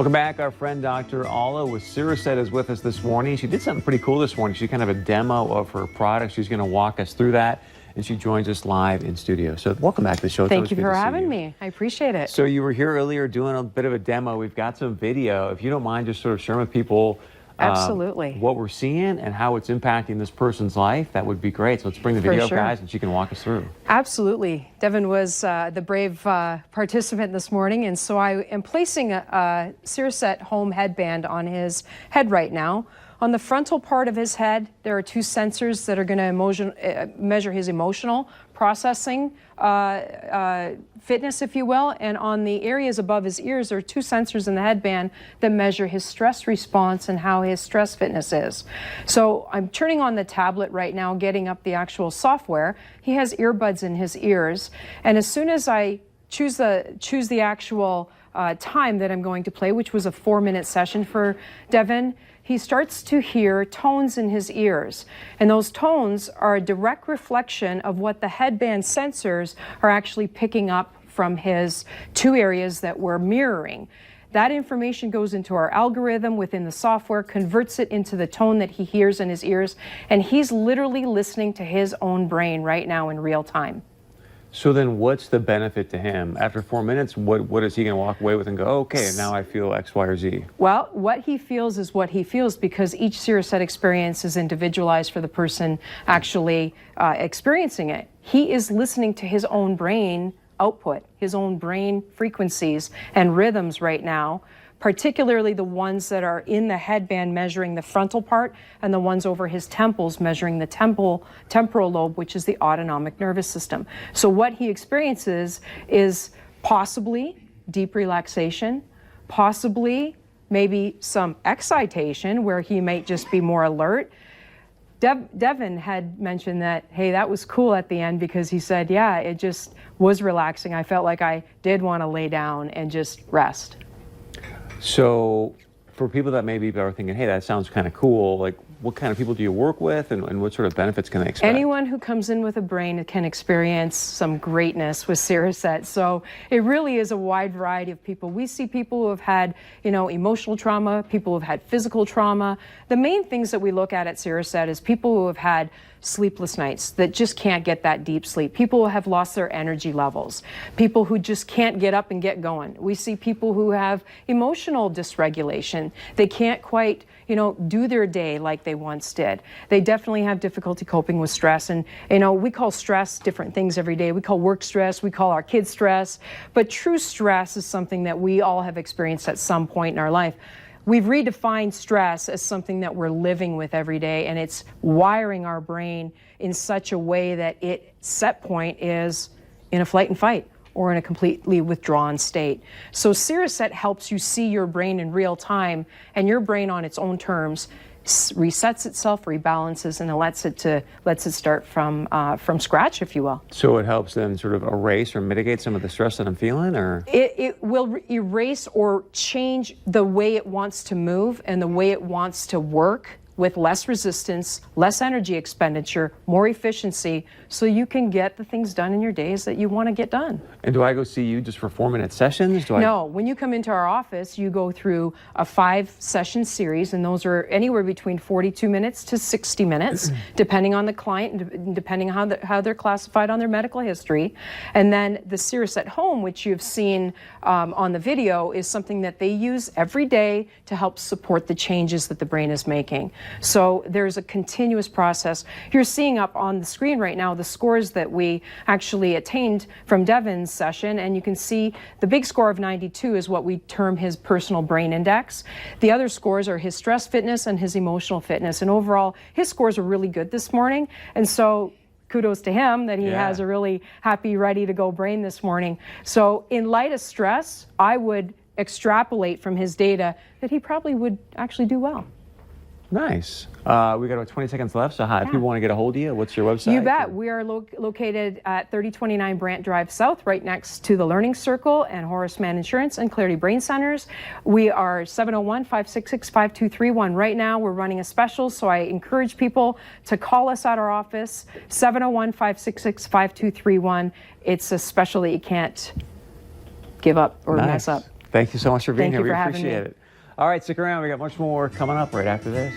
Welcome back. Our friend Dr. Alla with Cereset is with us this morning. She did something pretty cool this morning. She kind of a demo of her product. She's going to walk us through that, and she joins us live in studio. So welcome back to the show. Thank you for having me. I appreciate it. So you were here earlier doing a bit of a demo. We've got some video. If you don't mind just sort of sharing with people absolutely what we're seeing and how it's impacting this person's life, that would be great. So let's bring the video up, guys, and she can walk us through. Absolutely. Devin was the brave participant this morning, and so I am placing a Cereset Home headband on his head right now. On the frontal part of his head, there are two sensors that are going to measure his emotional processing fitness, if you will. And on the areas above his ears, there are two sensors in the headband that measure his stress response and how his stress fitness is. So I'm turning on the tablet right now, getting up the actual software. He has earbuds in his ears. And as soon as I choose the actual time that I'm going to play, which was a 4-minute session for Devin, he starts to hear tones in his ears. And those tones are a direct reflection of what the headband sensors are actually picking up from his two areas that we're mirroring. That information goes into our algorithm within the software, converts it into the tone that he hears in his ears, and he's literally listening to his own brain right now in real time. So then what's the benefit to him? After 4 minutes, what is he going to walk away with and go, okay, now I feel X, Y, or Z? Well, what he feels is what he feels, because each Cereset experience is individualized for the person actually experiencing it. He is listening to his own brain output, his own brain frequencies and rhythms right now, particularly the ones that are in the headband measuring the frontal part, and the ones over his temples measuring the temporal lobe, which is the autonomic nervous system. So what he experiences is possibly deep relaxation, possibly maybe some excitation where he might just be more alert. Devin had mentioned that, hey, that was cool at the end, because he said, yeah, it just was relaxing. I felt like I did want to lay down and just rest. So for people that maybe are thinking, hey, that sounds kind of cool, like what kind of people do you work with, and what sort of benefits can they expect? Anyone who comes in with a brain can experience some greatness with Cereset. So it really is a wide variety of people. We see people who have had, emotional trauma, people who have had physical trauma. The main things that we look at Cereset is people who have had sleepless nights, that just can't get that deep sleep. People who have lost their energy levels. People who just can't get up and get going. We see people who have emotional dysregulation. They can't quite, do their day like they once did. They definitely have difficulty coping with stress. And, we call stress different things every day. We call work stress, we call our kids stress. But true stress is something that we all have experienced at some point in our life. We've redefined stress as something that we're living with every day, and it's wiring our brain in such a way that its set point is in a flight and fight or in a completely withdrawn state. So Cereset helps you see your brain in real time, and your brain on its own terms resets itself, rebalances, and it lets it start from scratch, if you will. So it helps them sort of erase or mitigate some of the stress that I'm feeling, or? It will erase or change the way it wants to move and the way it wants to work, with less resistance, less energy expenditure, more efficiency, so you can get the things done in your days that you want to get done. And do I go see you just for 4-minute sessions? No, when you come into our office, you go through a 5-session series, and those are anywhere between 42 minutes to 60 minutes, depending on the client and depending on how they're classified on their medical history. And then the Cereset Home, which you've seen on the video, is something that they use every day to help support the changes that the brain is making. So there's a continuous process. You're seeing up on the screen right now the scores that we actually attained from Devin's session, and you can see the big score of 92 is what we term his personal brain index. The other scores are his stress fitness and his emotional fitness, and overall his scores are really good this morning. And so kudos to him that he has a really happy, ready to go brain this morning. So in light of stress, I would extrapolate from his data that he probably would actually do well. Nice. We got about 20 seconds left, so if people want to get a hold of you, what's your website? You bet. We are located at 3029 Brant Drive South, right next to the Learning Circle and Horace Mann Insurance and Clarity Brain Centers. We are 701-566-5231. Right now, we're running a special, so I encourage people to call us at our office, 701-566-5231. It's a special that you can't give up or mess up. Thank you so much for being Thank here. you We for having appreciate me. it. All right, stick around. We got much more coming up right after this.